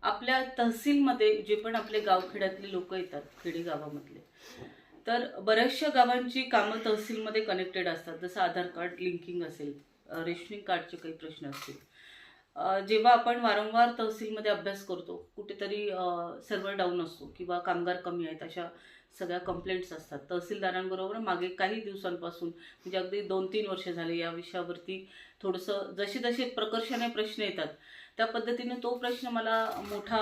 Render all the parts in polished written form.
आपल्या तहसीलमध्ये जे पण आपले गावखेड्यातले लोक येतात, खेडेगावामधले, तर बऱ्याचशा गावांची कामं तहसीलमध्ये कनेक्टेड असतात. जसं आधार कार्ड लिंकिंग असेल, रेशनिंग कार्डचे काही प्रश्न असतील. जेव्हा आपण वारंवार तहसीलमध्ये अभ्यास करतो, कुठेतरी सर्व्हर डाऊन असतो किंवा कामगार कमी आहेत, अशा सगळ्या कंप्लेंट्स असतात. तहसीलदारांबरोबर मागे काही दिवसांपासून, म्हणजे अगदी 2-3 वर्ष झाले या विषयावरती थोडंसं जसे जसे प्रकर्षाने प्रश्न येतात त्या पद्धतीने तो प्रश्न मला मोठा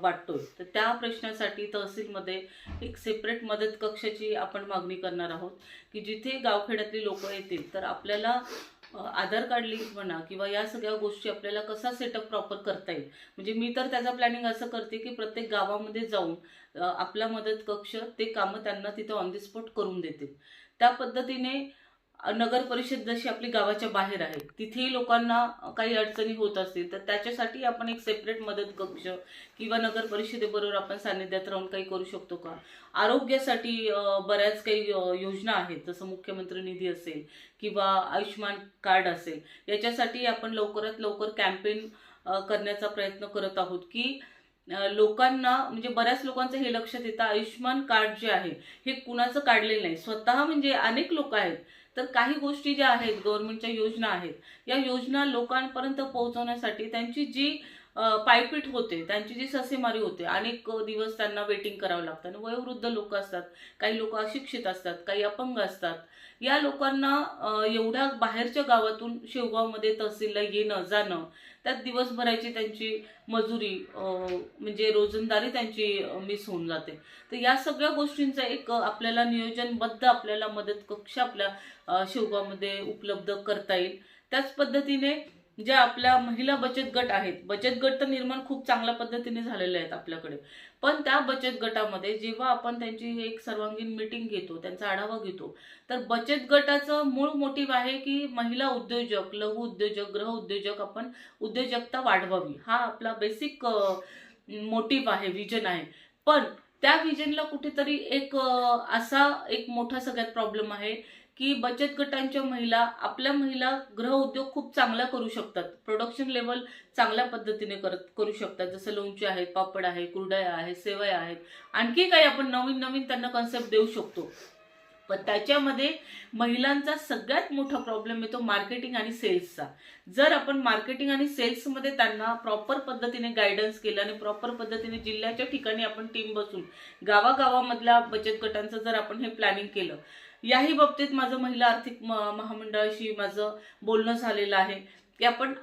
वाटतोय. तर त्या प्रश्नासाठी तहसीलमध्ये एक सेपरेट मदत कक्षाची आपण मागणी करणार आहोत, की जिथे गावखेड्यातली लोक येतील तर आपल्याला आधार कार्ड लिंक म्हणा किंवा या सगळ्या गोष्टी आपल्याला कसा सेटअप प्रॉपर करता येईल. म्हणजे मी तर त्याचा प्लॅनिंग असं करते की प्रत्येक गावामध्ये जाऊन आपला मदत कक्ष ते कामं त्यांना तिथे ऑन द स्पॉट करून देतील. त्या पद्धतीने नगर परिषद जशी आपली गावाच्या बाहेर आहे, तिथेही लोकांना काही अडचणी होत असतील तर त्याच्यासाठी आपण एक सेपरेट मदत कक्ष किंवा नगर परिषदेबरोबर आपण सानिध्यात राहून काही करू शकतो का. आरोग्यासाठी बऱ्याच काही योजना आहेत, जसं मुख्यमंत्री निधी असेल किंवा आयुष्यमान कार्ड असेल. याच्यासाठी आपण लवकरात लवकर कॅम्पेन करण्याचा प्रयत्न करत आहोत की लोकांना, म्हणजे बऱ्याच लोकांचं हे लक्षात येतं आयुष्यमान कार्ड जे आहे हे कुणाचं काढलेलं नाही. स्वतः म्हणजे अनेक लोक आहेत, तर काही गोष्टी ज्या आहेत गव्हर्नमेंटच्या योजना आहेत, या योजना लोकांपर्यंत पोहोचवण्यासाठी त्यांची जी पायपीट होते, त्यांची जी ससेमारी होते, अनेक दिवस त्यांना वेटिंग करावं लागतं. आणि वयोवृद्ध लोक असतात, काही लोक अशिक्षित असतात, काही अपंग असतात. या लोकांना एवढ्या बाहेरच्या गावातून शेवगावमध्ये तहसीलला येणं जाणं, त्यात दिवसभराची त्यांची मजुरी म्हणजे रोजंदारी त्यांची मिस होऊन जाते. तर या सगळ्या गोष्टींचं एक आपल्याला नियोजनबद्ध आपल्याला मदत कक्ष आपल्या शेवगावमध्ये उपलब्ध करता येईल. त्याच पद्धतीने ज्या आपल्या महिला बचत गट आहेत, बचत गट तर निर्माण खूप चांगल्या पद्धतीने झालेले आहेत आपल्याकडे, पण त्या बचत गटामध्ये जेव्हा आपण त्यांची एक सर्वांगीण मीटिंग घेतो, त्यांचा आढावा घेतो, तर बचत गटाचं मूळ मोटिव्ह आहे की महिला उद्योजक, लघु उद्योजक, गृह उद्योजक आपण उद्योजकता वाढवावी, हा आपला बेसिक मोटिव्ह आहे, विजन आहे. पण त्या विजनला कुठेतरी एक असा एक मोठा सगळ्यात प्रॉब्लेम आहे की बचत गटांच्या महिला, आपल्या महिला गृह उद्योग खूप चांगला करू शकतात, प्रोडक्शन लेवल चांगल्या पद्धतीने करू शकतात. जसं लोणचे आहेत, पापड आहे, कुरडया आहेत, सेवया आहेत, आणखी काही आपण नवीन नवीन त्यांना कन्सेप्ट देऊ शकतो. पण त्याच्यामध्ये महिलांचा सगळ्यात मोठा प्रॉब्लेम येतो मार्केटिंग आणि सेल्सचा. जर आपण मार्केटिंग आणि सेल्समध्ये त्यांना प्रॉपर पद्धतीने गायडन्स केलं आणि प्रॉपर पद्धतीने जिल्ह्याच्या ठिकाणी आपण टीम बसून गावागावामधल्या बचत गटांचं जर आपण हे प्लॅनिंग केलं, याही बाबतीत माझं महिला आर्थिक महामंडळाशी माझं बोलणं झालेलं आहे की आपण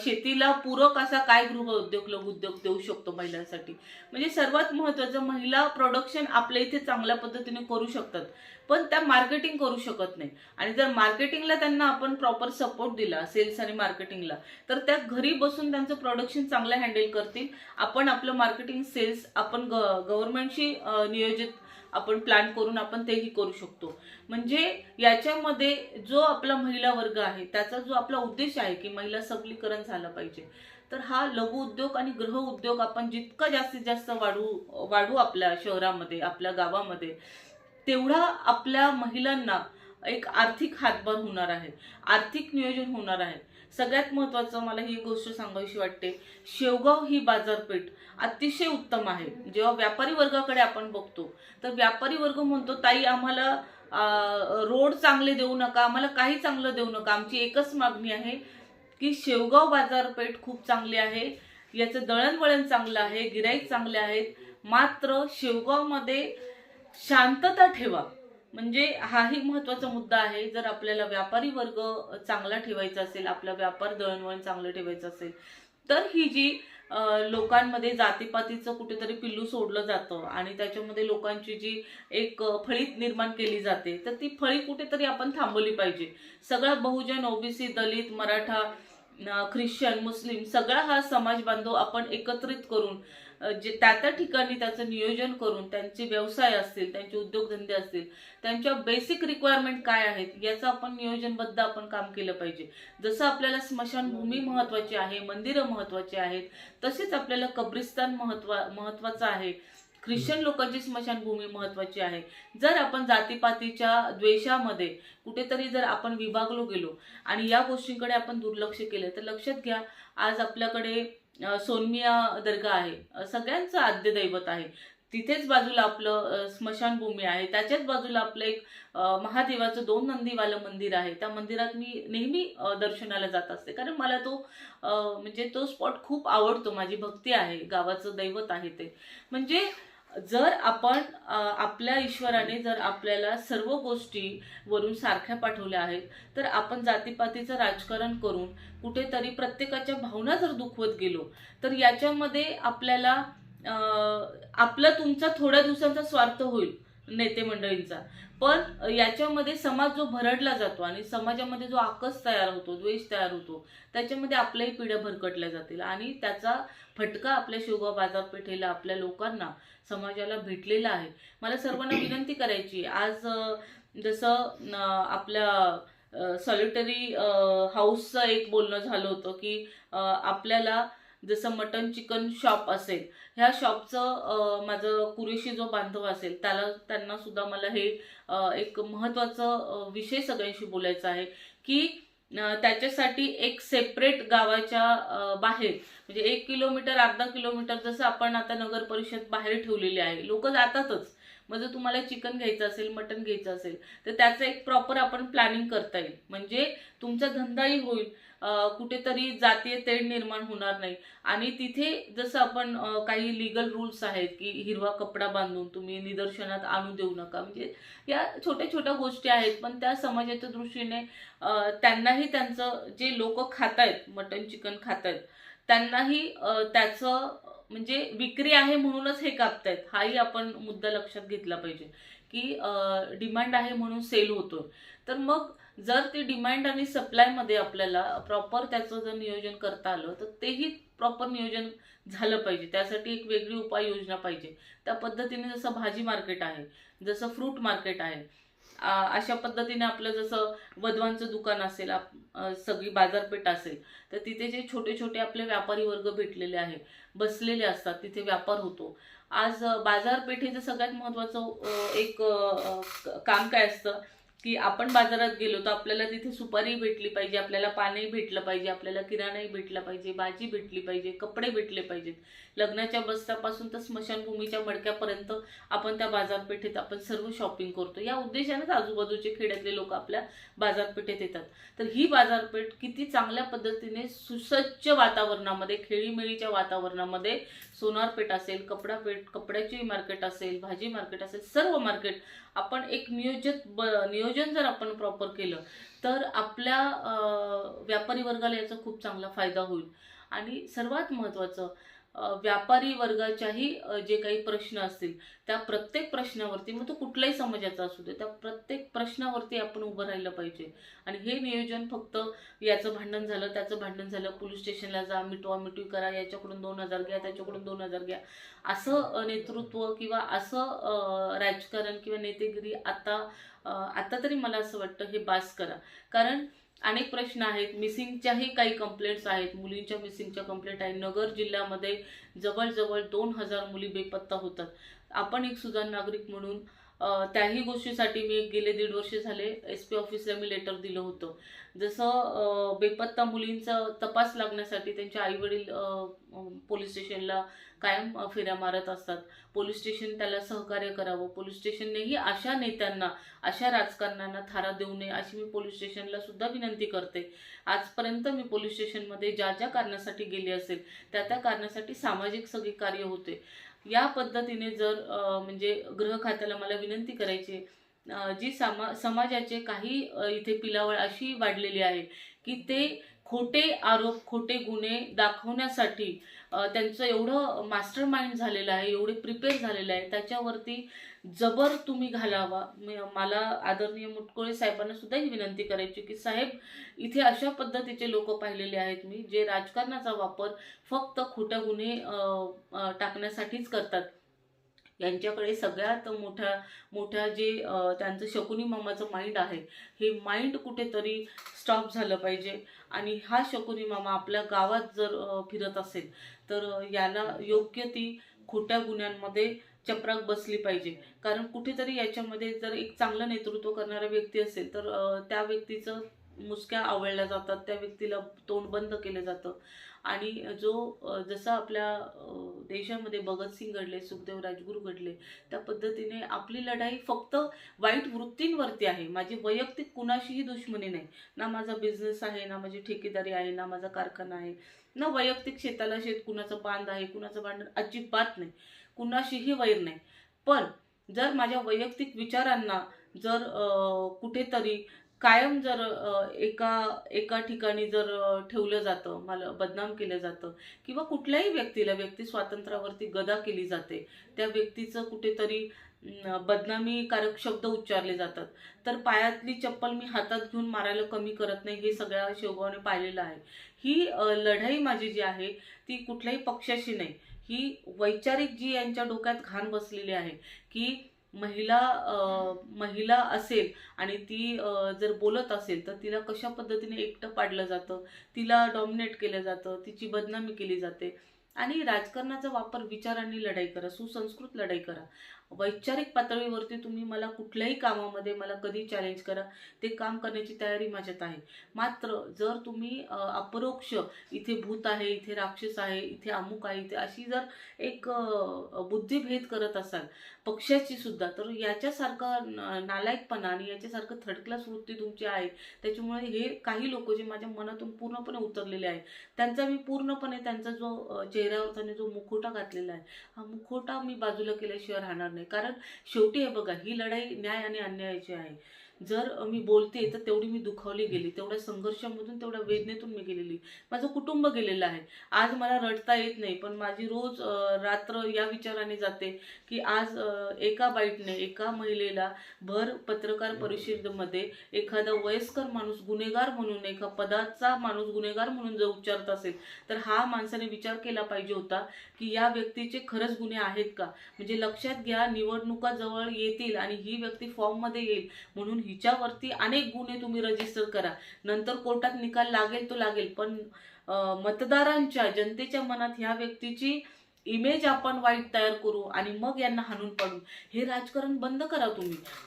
शेतीला पूरक असा काय गृह उद्योग, लघु उद्योग देऊ शकतो महिलांसाठी. म्हणजे सर्वात महत्त्वाचं, महिला प्रोडक्शन आपल्या इथे चांगल्या पद्धतीने करू शकतात, पण त्या मार्केटिंग करू शकत नाही. आणि जर मार्केटिंगला त्यांना आपण प्रॉपर सपोर्ट दिला, सेल्स आणि मार्केटिंगला, तर त्या घरी बसून त्यांचं प्रोडक्शन चांगलं हँडल करतील. आपण आपलं मार्केटिंग, सेल्स आपण गव्हर्नमेंटशी नियोजित आपण प्लॅन करून आपण तेही करू शकतो. म्हणजे याच्यामध्ये जो आपला महिला वर्ग आहे, त्याचा जो आपला उद्देश आहे की महिला सबलीकरण झालं पाहिजे, तर हा लघु उद्योग आणि गृह उद्योग आपण जितका जास्तीत जास्त वाढू आपल्या शहरामध्ये, आपल्या गावामध्ये, तेवढा आपल्या महिलांना एक आर्थिक हातभार होणार आहे, आर्थिक नियोजन होणार आहे. सगळ्यात महत्त्वाचं मला ही गोष्ट सांगावीशी वाटते, शेवगाव ही बाजारपेठ अतिशय उत्तम आहे. जेव्हा व्यापारी वर्गाकडे आपण बघतो, तर व्यापारी वर्ग म्हणतो ताई आम्हाला रोड चांगले देऊ नका, आम्हाला काही चांगलं देऊ नका, आमची एकच मागणी आहे की शेवगाव बाजारपेठ खूप चांगली आहे, याचं दळणवळण चांगलं आहे, गिराईक चांगले आहेत, मात्र शेवगावमध्ये शांतता ठेवा. म्हणजे हाही महत्त्वाचा मुद्दा आहे. जर आपल्याला व्यापारी वर्ग चांगला ठेवायचा असेल, आपला व्यापार दळणवळण चांगलं ठेवायचं असेल, तर ही जी लोकांमध्ये जातीपातीचं कुठेतरी पिल्लू सोडलं जातं आणि त्याच्यामध्ये लोकांची जी एक फळीत निर्माण केली जाते, तर ती फळी कुठेतरी आपण थांबवली पाहिजे. सगळा बहुजन, ओबीसी, दलित, मराठा, ख्रिश्चन, मुस्लिम सगळा हा समाज बांधव आपण एकत्रित करून जे त्या ठिकाणी त्याचं नियोजन करून त्यांचे व्यवसाय असतील, त्यांचे उद्योगधंदे असतील, त्यांच्या बेसिक रिक्वायरमेंट काय आहेत याचं आपण नियोजनबद्ध आपण काम केलं पाहिजे. जसं आपल्याला स्मशानभूमी महत्त्वाची आहे, मंदिरं महत्त्वाची आहेत, तसेच आपल्याला कब्रिस्तान महत्त्वाचं आहे, ख्रिश्चन लोकांची स्मशानभूमी महत्त्वाची आहे. जर आपण जातीपातीच्या द्वेषामध्ये कुठेतरी जर आपण विभागलो गेलो आणि या गोष्टींकडे आपण दुर्लक्ष केलं, तर लक्षात घ्या आज आपल्याकडे सोनमिया दर्गा आहे, सगळ्यांचं आद्य दैवत आहे. तिथेच बाजूला आपलं स्मशानभूमी आहे, त्याच्याच बाजूला आपलं एक महादेवाचं 2 नंदीवालं मंदिर आहे. त्या मंदिरात मी नेहमी दर्शनाला जात असते, कारण मला तो म्हणजे तो स्पॉट खूप आवडतो. माझी भक्ती आहे, गावाचं दैवत आहे ते. म्हणजे जर आपण आपल्या ईश्वराने जर आपल्याला सर्व गोष्टी वरून सारख्या पाठवल्या आहेत, तर आपण जातीपातीचं राजकारण करून कुठेतरी प्रत्येकाच्या भावना जर दुखवत गेलो, तर याच्यामध्ये आपल्याला आपला तुमचा थोड्या दिवसांचा स्वार्थ होईल नेते मंडळींचा, पण याच्यामध्ये समाज जो भरडला जातो आणि समाजामध्ये जो आकस तयार होतो, द्वेष तयार होतो, त्याच्यामध्ये आपल्याही पिढ्या भरकटल्या जातील आणि त्याचा फटका आपल्या शेवगाव बाजारपेठेला, आपल्या लोकांना, समाजाला भेटलेला आहे. मला सर्वांना विनंती करायची, आज जसं आपल्या सॉलिटरी हाऊसचं एक बोलणं झालं होतं की आपल्याला जसं मटन चिकन शॉप असेल, ह्या शॉपचं माझं कुरेशी जो बांधव असेल त्यांना सुद्धा मला हे एक महत्त्वाचं विषय सगळ्यांशी बोलायचा आहे की त्याच्यासाठी एक सेपरेट गावाच्या बाहेर, म्हणजे 1 किलोमीटर अर्धा किलोमीटर, जसं आपण आता नगर परिषद बाहेर ठेवलेली आहे, लोक जातातच. मग जर तुम्हाला चिकन घ्यायचं असेल, मटन घ्यायचं असेल, तर त्याचं एक प्रॉपर आपण प्लॅनिंग करता येईल, म्हणजे तुमचा धंदाही होईल, कुठेतरी जातीय तेढ निर्माण होणार नाही. आणि तिथे जसं आपण काही लीगल रूल्स आहेत की हिरवा कपडा बांधून तुम्ही निदर्शनात आणू देऊ नका, म्हणजे या छोट्या छोट्या गोष्टी आहेत, पण त्या समाजाच्या दृष्टीने त्यांनाही, त्यांचं जे लोक खातायत, मटन चिकन खातायत, त्यांनाही त्याचं म्हणजे विक्री आहे म्हणूनच हे कापतायत, हाही आपण मुद्दा लक्षात घेतला पाहिजे की डिमांड आहे म्हणून सेल होतोय. तर मग जर ते डिमांड आणि सप्लायमध्ये आपल्याला प्रॉपर त्याचं जर नियोजन करता आलं, तर तेही प्रॉपर नियोजन झालं पाहिजे. त्यासाठी एक वेगळी उपाययोजना पाहिजे. त्या पद्धतीने जसं भाजी मार्केट आहे, जसं फ्रूट मार्केट आहे, अशा पद्धतीने आपलं जसं वधवांचं दुकान असेल, सगळी बाजारपेठ असेल, तर तिथे जे छोटे छोटे आपले व्यापारी वर्ग भेटलेले आहे, बसलेले असतात, तिथे व्यापार होतो. आज बाजारपेठेचं सगळ्यात महत्त्वाचं एक काम काय असतं की आपण बाजारात गेलो तर आपल्याला तिथे सुपारी भेटली पाहिजे, आपल्याला पानही भेटलं पाहिजे, आपल्याला किराणाही भेटला पाहिजे, भाजी भेटली पाहिजे, कपडे भेटले पाहिजेत. लग्नाच्या बस्त्यापासून तर स्मशानभूमीच्या मडक्यापर्यंत आपण त्या बाजारपेठेत आपण सर्व शॉपिंग करतो. या उद्देशानेच आजूबाजूचे खेड्यातले लोक आपल्या बाजारपेठेत येतात. तर ही बाजारपेठ किती चांगल्या पद्धतीने सुसज्ज वातावरणामध्ये, खेळीमेळीच्या वातावरणामध्ये, सोनारपेठ असेल, कपड्याची मार्केट असेल, भाजी मार्केट असेल, सर्व मार्केट आपण एक नियोजन जर आपण प्रॉपर केलं, तर आपल्या व्यापारी वर्गाला याचा खूप चांगला फायदा होईल. आणि सर्वात महत्त्वाचं, व्यापारी वर्गाच्याही जे काही प्रश्न असतील, त्या प्रत्येक प्रश्नावरती, मग तो कुठल्याही समाजाचा असू दे, त्या प्रत्येक प्रश्नावरती आपण उभं राहिलं पाहिजे. आणि हे नियोजन फक्त याचं भांडण झालं, त्याचं भांडण झालं, पोलीस स्टेशनला जा, मिटवा-मिटवी करा, याच्याकडून 2,000 घ्या, त्याच्याकडून 2,000 घ्या, असं नेतृत्व किंवा असं राजकारण किंवा नेतेगिरी आता तरी मला असं वाटतं हे बास करा. कारण अनेक प्रश्न आहेत, मिसिंगच्याही काही कंप्लेंट्स आहेत, मुलींच्या मिसिंगच्या कंप्लेंट आहे. नगर जिल्ह्यामध्ये जवळजवळ 2,000 मुली बेपत्ता होतात. आपण एक सुजाण नागरिक म्हणून त्याही गोष्टीसाठी मी गेले 1.5 वर्ष झाले SP ऑफिसला मी लेटर दिलं होतं. जसं बेपत्ता मुलींचा तपास लागण्यासाठी त्यांचे आईवडील पोलीस स्टेशनला कायम फेऱ्या मारत असतात. पोलीस स्टेशन त्याला सहकार्य करावं. पोलीस स्टेशननेही अशा नेत्यांना, अशा राजकारण्यांना थारा देऊ नये, अशी मी पोलीस स्टेशनला सुद्धा विनंती करते. आजपर्यंत मी पोलीस स्टेशनमध्ये ज्या ज्या कारणासाठी गेले असेल, त्या त्या कारणासाठी सामाजिक सगळे कार्य होते. या पद्धतीने जर म्हणजे गृह खात्याला मला विनंती करायची, जी समाजाचे काही इथे पिलावळ अशी वाढलेली आहे की ते खोटे आरोप, खोटे गुन्हे दाखवण्यासाठी त्यांचं एवढं मास्टर माइंड झालेलं आहे, एवढे प्रिपेअर झालेलं आहे, त्याच्यावरती जबर तुम्ही घालावा. मला आदरणीय मुटकुळे साहेबांना सुद्धा ही विनंती करायची की साहेब, इथे अशा पद्धतीचे लोक पाहिलेले आहेत मी, जे राजकारणाचा वापर फक्त खोटे गुन्हे टाकण्यासाठीच करतात. यांच्याकडे सगळ्यात मोठ्या जे त्यांचं शकुनी मामाचं माइंड आहे, हे माइंड कुठेतरी स्टॉप झालं पाहिजे. आणि हा शकुनी मामा आपल्या गावात जर फिरत असेल, तर याला योग्य ती खोट्या गुन्ह्यांमध्ये चपराक बसली पाहिजे. कारण कुठेतरी याच्यामध्ये जर एक चांगलं नेतृत्व करणारा व्यक्ती असेल, तर त्या व्यक्तीचं मुसक्या आवळल्या जातात, त्या व्यक्तीला तोंड बंद केलं जातं. आणि जसा आपल्या देशामध्ये भगतसिंग घडले, सुखदेव राजगुरू घडले, त्या पद्धतीने आपली लढाई फक्त वाईट वृत्तींवरती आहे. माझी वैयक्तिक कुणाशीही दुश्मनी नाही. ना माझा बिझनेस आहे, ना माझी ठेकेदारी आहे, ना माझा कारखाना आहे, ना वैयक्तिक शेताला शेत कुणाचं बांध आहे, कुणाचं भांडण अजिबात नाही, कुणाशीही वैर नाही. पण जर माझ्या वैयक्तिक विचारांना जर कुठेतरी कायम जर एका ठिकाणी जर ठेवलं जातं, मला बदनाम केलं जातं, किंवा कुठल्याही व्यक्तीला व्यक्ती स्वातंत्र्यावरती गदा केली जाते, त्या व्यक्तीचं कुठेतरी बदनामीकारक शब्द उच्चारले जातात, तर पायातली चप्पल मी हातात घेऊन मारायला कमी करत नाही. हे सगळ्या शेवगावने पाहिलेलं आहे. ही लढाई माझी जी आहे ती कुठल्याही पक्षाशी नाही. ही वैचारिक जी यांच्या डोक्यात घाण बसलेली आहे की महिला असेल आणि ती जर बोलत असेल तर तिला कशा पद्धतीने एकटं पाडलं जातं, तिला डॉमिनेट केलं जातं, तिची बदनामी केली जाते. आणि राजकारणाचा वापर विचारांनी लढाई करा, सुसंस्कृत लढाई करा. वैचारिक पातळीवरती तुम्ही मला कुठल्याही कामामध्ये मला कधी चॅलेंज करा, ते काम करण्याची तयारी माझ्यात आहे. मात्र जर तुम्ही अपरोक्ष इथे भूत आहे, इथे राक्षस आहे, इथे अमुक आहे, इथे अशी जर एक बुद्धिभेद करत असाल पक्षाची सुद्धा, तर याच्यासारखा नालायकपणा आणि याच्यासारखं थर्ड क्लास वृत्ती तुमची आहे. त्याच्यामुळे हे काही लोक जे माझ्या मनातून पूर्णपणे उतरलेले आहे, त्यांचा मी पूर्णपणे त्यांचा जो चेहऱ्यावर त्यांनी जो मुखोटा घातलेला आहे, हा मुखोटा मी बाजूला केल्याशिवाय राहणार नाही. कारण शेवटी हे बघा, ही लढाई न्याय आणि अन्यायाची आहे. जर मी बोलते तर तेवढी मी दुखावली गेली, तेवढ्या संघर्षामधून, तेवढ्या वेदनेतून मी गेलेली, माझं कुटुंब गेलेलं आहे. आज मला रडता येत नाही, पण माझी रोज रात्र या विचाराने जाते की आज एका बाईटने, एका महिलेला भर पत्रकार परिषदेमध्ये एखादा वयस्कर माणूस गुन्हेगार म्हणून, एका पदाचा माणूस गुन्हेगार म्हणून जर उच्चारत असेल, तर हा माणसाने विचार केला पाहिजे होता की या व्यक्तीचे खरंच गुन्हे आहेत का. म्हणजे लक्षात घ्या, निवडणुका जवळ येतील आणि ही व्यक्ती फॉर्ममध्ये येईल म्हणून हिच्यावरती अनेक गुन्हे तुम्ही रजिस्टर करा, नंतर कोर्टात निकाल लागेल तो लागेल, पण मतदारांच्या, जनतेच्या मनात ह्या व्यक्तीची इमेज आपण वाईट तयार करू आणि मग यांना हाणून पाडू. हे राजकारण बंद करा.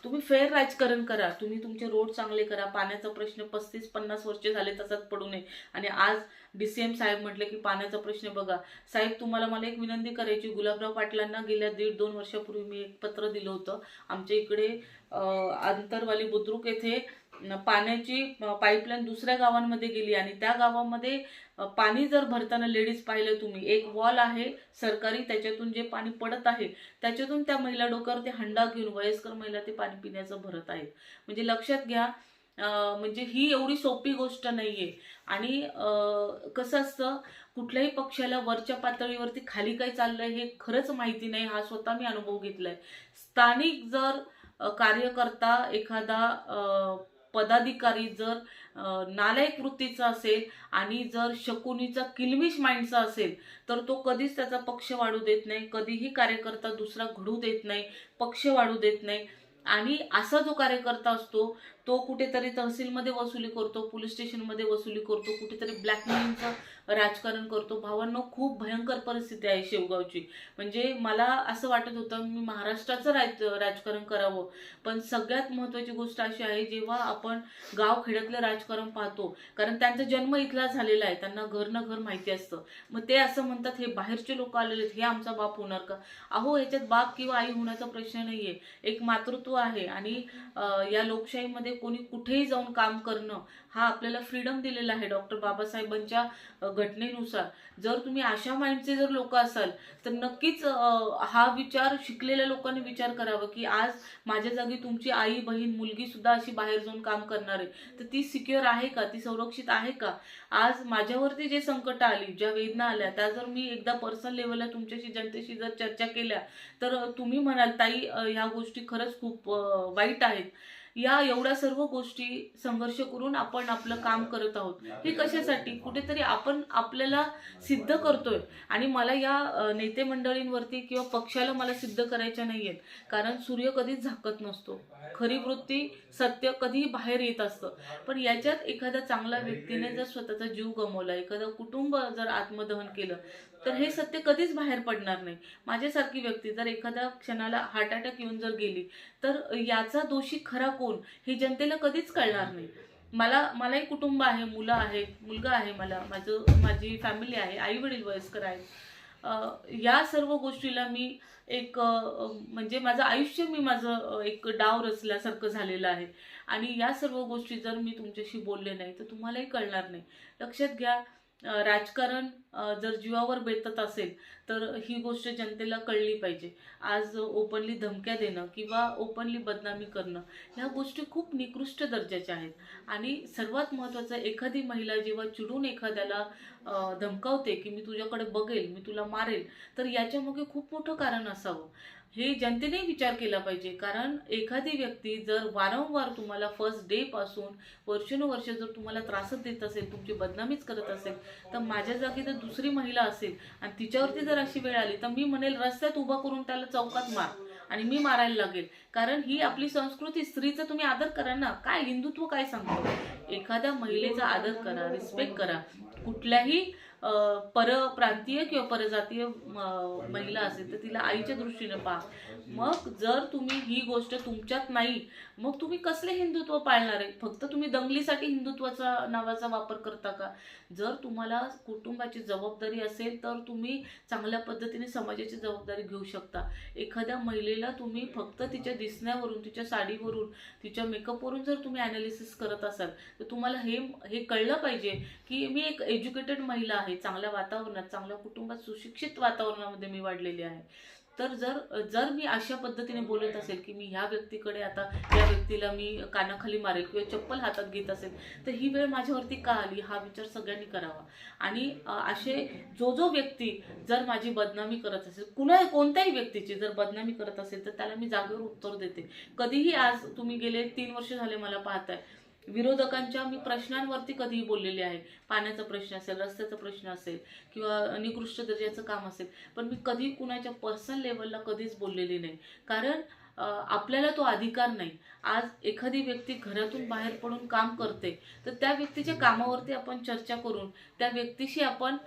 तुम्ही फेअर राजकारण करा. तुम्ही तुमचे रोड चांगले करा. पाण्याचा प्रश्न 35-50 वर्ष झाले तसाच पडू नये. आणि आज DCM साहेब म्हटले की पाण्याचा प्रश्न बघा. साहेब, तुम्हाला मला एक विनंती करायची, गुलाबराव पाटलांना गेल्या 1.5-2 वर्षापूर्वी मी एक पत्र दिलं होतं. आमच्या इकडे आंतरवाली बुद्रुक येथे पाण्याची पाईपलाईन दुसऱ्या गावांमध्ये गेली आणि त्या गावामध्ये पाणी जर भरताना लेडीज पाहिलं तुम्ही, एक वॉल आहे सरकारी, त्याच्यातून जे पाणी पडत आहे त्याच्यातून त्या महिला डोक्यावर ते हंडा घेऊन, वयस्कर महिला ते पाणी पिण्याचं भरत आहेत. म्हणजे लक्षात घ्या, म्हणजे ही एवढी सोपी गोष्ट नाहीये. आणि कसं असतं, कुठल्याही पक्षाला वरच्या पातळीवरती खाली काय चाललंय हे खरंच माहिती नाही. हा स्वतः मी अनुभव घेतलाय. स्थानिक जर कार्यकर्ता, एखादा पदाधिकारी जर नालायक वृत्तीचा असेल आणि जर शकुनीचा किलमिश माइंडचा असेल, तर तो कधीच त्याचा पक्ष वाढू देत नाही, कधीही कार्यकर्ता दुसरा घडू देत नाही, पक्ष वाढू देत नाही. आणि असा जो कार्यकर्ता असतो तो कुठेतरी तहसीलमध्ये वसुली करतो, पोलीस स्टेशनमध्ये वसुली करतो, कुठेतरी ब्लॅकमेलिंगचं राजकारण करतो. भावांनो, खूप भयंकर परिस्थिती आहे शेवगावची. म्हणजे मला असं वाटत होतं मी महाराष्ट्राचं राजकारण करावं, पण सगळ्यात महत्त्वाची गोष्ट अशी आहे, जेव्हा आपण गावखेड्यातलं राजकारण पाहतो, कारण त्यांचा जन्म इथला झालेला आहे, त्यांना घर न घर माहिती असतं, मग ते असं म्हणतात हे बाहेरचे लोक आलेले आहेत, हे आमचा बाप होणार का. अहो, ह्याच्यात बाप किंवा आई होण्याचा प्रश्न नाहीये, एक मातृत्व आहे. आणि या लोकशाहीमध्ये कोणी कुठेही जाऊन काम करणं हा आपल्याला फ्रीडम दिलेला आहे डॉक्टर बाबासाहेबांच्या घटनेनुसार. जर तुम्ही अशा माइंडचे जर लोक असाल तर नक्कीच हा विचार शिकलेल्या लोकांनी विचार करावा की आज माझ्या जागी तुमची आई, बहीण, मुलगी सुद्धा अशी बाहेर जाऊन काम करणार आहे, तर ती सिक्युअर आहे का, ती सुरक्षित आहे का. आज माझ्यावरती जे संकट आली, ज्या वेदना आल्या, त्या जर मी एकदा पर्सनल लेवलला तुमच्याशी, जनतेशी जर चर्चा केल्या, तर तुम्ही म्हणाल ताई ह्या गोष्टी खरंच खूप वाईट आहेत. या एवढ्या सर्व गोष्टी संघर्ष करून आपण आपलं काम करत आहोत. हे कशासाठी, कुठेतरी आपण आपल्याला सिद्ध करतोय. आणि मला या नेते मंडळींवरती किंवा पक्षाला मला सिद्ध करायच्या नाहीयेत, कारण सूर्य कधीच झाकत नसतो. खरी वृत्ती, सत्य कधीही बाहेर येत असतं. पण याच्यात एखाद्या चांगल्या व्यक्तीने जर स्वतःचा जीव गमावला, एखादं कुटुंब जर आत्मदहन केलं, तर हे सत्य कधीच बाहेर पडणार नाही. माझ्यासारखी व्यक्ती जर एखाद्या क्षणाला हार्ट अटॅक येऊन जर गेली, तर याचा दोषी खरा कोण हे जनतेला कधीच कळणार नाही. मलाही कुटुंब आहे, मुलं आहेत, मुलगा आहे, माझी फॅमिली आहे, आई वडील वयस्कर आहेत. या सर्व गोष्टीला मी एक म्हणजे माझं आयुष्य मी माझं एक डाव रचल्यासारखं झालेलं आहे. आणि या सर्व गोष्टी जर मी तुमच्याशी बोलले नाही तर तुम्हालाही कळणार नाही. लक्षात घ्या, राजकारण जर जीवावर बेतत असेल तर ही गोष्ट जनतेला कळली पाहिजे. आज ओपनली धमक्या देणं किंवा ओपनली बदनामी करणं ह्या गोष्टी खूप निकृष्ट दर्जाच्या आहेत. आणि सर्वात महत्त्वाचं, एखादी महिला जेव्हा चिडून एखाद्याला धमकावते की मी तुझ्याकडे बघेल, मी तुला मारेल, तर याच्यामागे खूप मोठं कारण असावं हे जनतेने विचार केला पाहिजे. कारण एखादी व्यक्ती जर वारंवार तुम्हाला फर्स्ट डे पासून वर्षानुवर्ष जर तुम्हाला त्रासच देत असेल, तुमची बदनामीच करत असेल, तर माझ्या जागी जर दुसरी महिला असेल आणि तिच्यावरती जर अशी वेळ आली तर मी म्हणेल रस्त्यात उभा करून त्याला चौकात मार आणि मी मारायला लागेल. कारण ही आपली संस्कृती. स्त्रीचा तुम्ही आदर करा ना. काय हिंदुत्व काय सांगतो? एखाद्या महिलेचा आदर करा, रिस्पेक्ट करा. कुठल्याही परप्रांतीय किंवा परजातीय महिला असेल तर तिला आईच्या दृष्टीने पहा. मग जर तुम्ही ही गोष्ट तुमच्यात नाही, मग तुम्ही कसले हिंदुत्व पाळणार आहे? फक्त तुम्ही दंगलीसाठी हिंदुत्वाचा नावाचा वापर करता का? जर तुम्हाला कुटुंबाची जबाबदारी असेल तर तुम्ही चांगल्या पद्धतीने समाजाची जबाबदारी घेऊ शकता. एखाद्या महिलेला तुम्ही फक्त तिच्या दिसण्यावरून, तिच्या साडीवरून, तिच्या मेकअपवरून जर तुम्ही ॲनालिसिस करत असाल तर तुम्हाला हे कळलं पाहिजे की मी एक एज्युकेटेड महिला आहे, चांगल्या वातावरणात, चांगल्या कुटुंबात, सुशिक्षित वातावरणामध्ये मी वाढलेली आहे. तर जर मी अशा पद्धतीने बोलत असेल की मी ह्या व्यक्तीकडे आता या व्यक्तीला मी कानाखाली मारेल किंवा चप्पल हातात घेत असेल तर ही वेळ माझ्यावरती का आली, हा विचार सगळ्यांनी करावा. आणि असे जो व्यक्ती जर माझी बदनामी करत असेल, कोणत्याही व्यक्तीची जर बदनामी करत असेल तर त्याला मी जागेवर उत्तर देते. कधीही, आज तुम्ही गेले 3 वर्ष झाले मला पाहताय, विरोधकांच्या मी प्रश्नांवरती कधीही बोललेले आहे. पाण्याचा प्रश्न असेल, रस्त्याचा प्रश्न असेल किंवा निकृष्ट दर्जाचं काम असेल, पण मी कधी कुणाच्या पर्सनल लेवलला कधीच बोललेली नाही. कारण आपल्याला तो अधिकार नाही. आज एखादी व्यक्ती घरातून बाहेर पडून काम करते तर त्या व्यक्तीच्या कामावरती आपण चर्चा करून त्या व्यक्तीशी आपण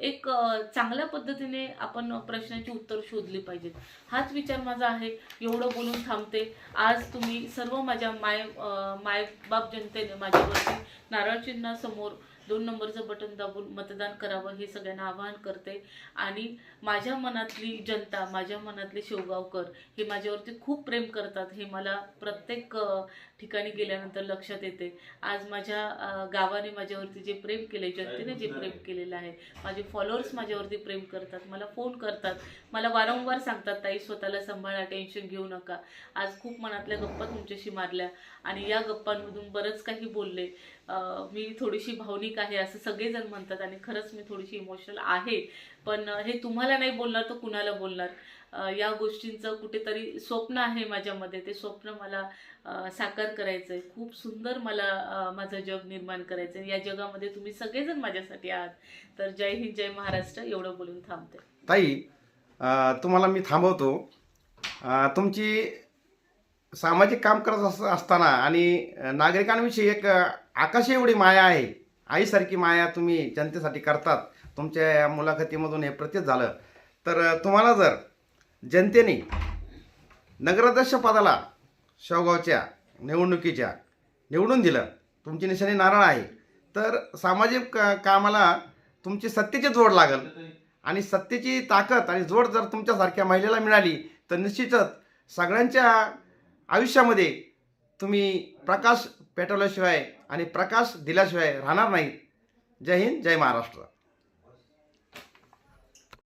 एक चांगल्या पद्धतीने आपण प्रश्नांची उत्तर शोधली पाहिजेत. हाच विचार माझा आहे. एवढं बोलून थांबते. आज तुम्ही सर्व माझ्या मायबाप जनतेने माझ्यावरती नारळ चिन्हासमोर 2 नंबरचं बटन दाबून मतदान करावं हे सगळ्यांना आवाहन करते. आणि माझ्या मनातली जनता, माझ्या मनातले शेवगावकर हे माझ्यावरती खूप प्रेम करतात. हे मला प्रत्येक ठिकाणी गेल्यानंतर लक्षात येते. आज माझ्या गावाने माझ्यावरती जे प्रेम केले, जनतेने जे प्रेम केलेलं आहे, माझे फॉलोअर्स माझ्यावरती प्रेम करतात, मला फोन करतात, मला वारंवार सांगतात ताई स्वतःला सांभाळा, टेन्शन घेऊ नका. आज खूप मनातल्या गप्पा तुमच्याशी मारल्या आणि या गप्पांमधून बरंच काही बोलले. मी थोडीशी भावनिक आहे असं सगळेजण म्हणतात आणि खरंच मी थोडीशी इमोशनल आहे. पण हे तुम्हाला नाही बोलणार तर कुणाला बोलणार? या गोष्टींचं कुठेतरी स्वप्न आहे माझ्यामध्ये. ते स्वप्न मला साकार करायचं आहे. खूप सुंदर मला माझं जग निर्माण करायचं आहे. या जगामध्ये तुम्ही सगळेजण माझ्यासाठी आहात. तर जय हिंद, जय महाराष्ट्र. एवढं बोलून थांबते. ताई, तुम्हाला मी थांबवतो. तुमची सामाजिक काम करत असताना आणि नागरिकांविषयी एक आकाशी एवढी माया आहे, आईसारखी माया तुम्ही जनतेसाठी करतात. तुमच्या या मुलाखतीमधून हे प्रतीत झालं. तर तुम्हाला जर जनतेने नगराध्यक्ष पदाला शेवगावच्या निवडणुकीच्या निवडून दिलं, तुमची निशाणी नारळ आहे, तर सामाजिक कामाला तुमची सत्तेची जोड लागल. आणि सत्तेची ताकद आणि जोड जर तुमच्यासारख्या महिलेला मिळाली तर निश्चितच सगळ्यांच्या आयुष्यामध्ये तुम्ही प्रकाश पेटवल्याशिवाय आणि प्रकाश दिल्याशिवाय राहणार नाहीत. जय हिंद, जय महाराष्ट्र.